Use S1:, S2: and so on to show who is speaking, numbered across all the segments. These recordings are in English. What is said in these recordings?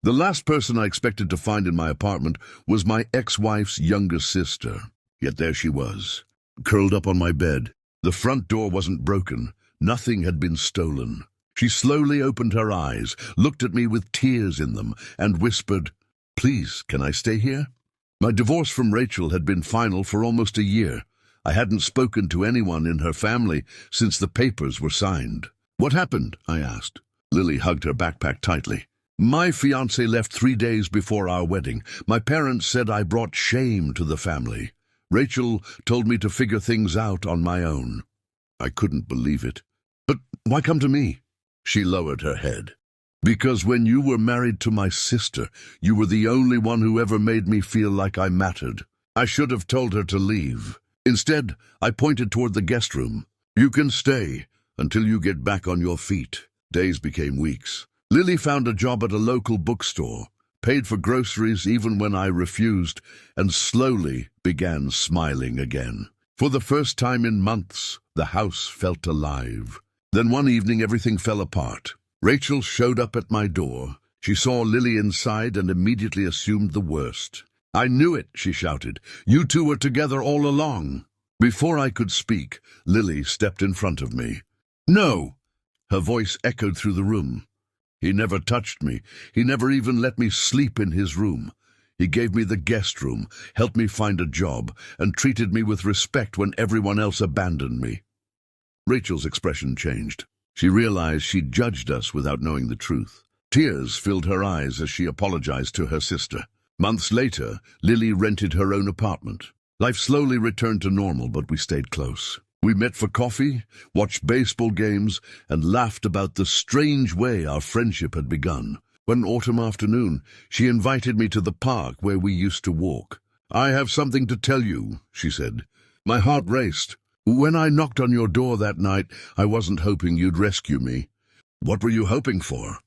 S1: The last person I expected to find in my apartment was my ex-wife's younger sister. Yet there she was, curled up on my bed. The front door wasn't broken. Nothing had been stolen. She slowly opened her eyes, looked at me with tears in them, and whispered, "Please, can I stay here?" My divorce from Rachel had been final for almost a year. I hadn't spoken to anyone in her family since the papers were signed. "What happened?" I asked. Lily hugged her backpack tightly. "My fiancé left 3 days before our wedding. My parents said I brought shame to the family. Rachel told me to figure things out on my own." I couldn't believe it. "But why come to me?" She lowered her head. "Because when you were married to my sister, you were the only one who ever made me feel like I mattered. I should have told her to leave. Instead, I pointed toward the guest room. You can stay until you get back on your feet." Days became weeks. Lily found a job at a local bookstore, paid for groceries even when I refused, and slowly began smiling again. For the first time in months, the house felt alive. Then one evening everything fell apart. Rachel showed up at my door. She saw Lily inside and immediately assumed the worst. "I knew it," she shouted. "You two were together all along." Before I could speak, Lily stepped in front of me. "No!" Her voice echoed through the room. "He never touched me. He never even let me sleep in his room. He gave me the guest room, helped me find a job, and treated me with respect when everyone else abandoned me." Rachel's expression changed. She realized she'd judged us without knowing the truth. Tears filled her eyes as she apologized to her sister. Months later, Lily rented her own apartment. Life slowly returned to normal, but we stayed close. We met for coffee, watched baseball games, and laughed about the strange way our friendship had begun. One autumn afternoon, she invited me to the park where we used to walk. "I have something to tell you," she said. My heart raced. "When I knocked on your door that night, I wasn't hoping you'd rescue me." "What were you hoping for?"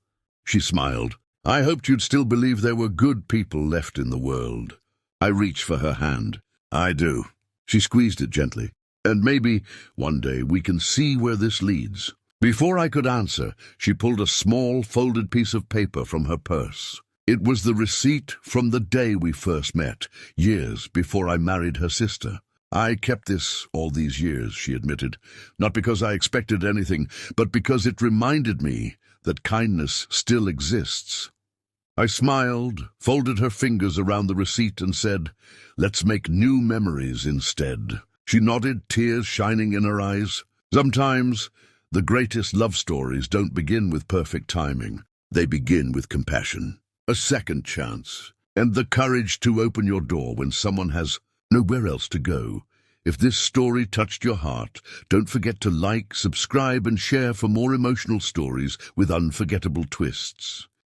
S1: She smiled. "I hoped you'd still believe there were good people left in the world." I reached for her hand. "I do." She squeezed it gently. "And maybe one day we can see where this leads." Before I could answer, she pulled a small folded piece of paper from her purse. It was the receipt from the day we first met, years before I married her sister. "I kept this all these years," she admitted, "not because I expected anything, but because it reminded me that kindness still exists." I smiled, folded her fingers around the receipt, and said, "Let's make new memories instead." She nodded, tears shining in her eyes. Sometimes the greatest love stories don't begin with perfect timing. They begin with compassion, a second chance, and the courage to open your door when someone has nowhere else to go. If this story touched your heart, don't forget to like, subscribe, and share for more emotional stories with unforgettable twists.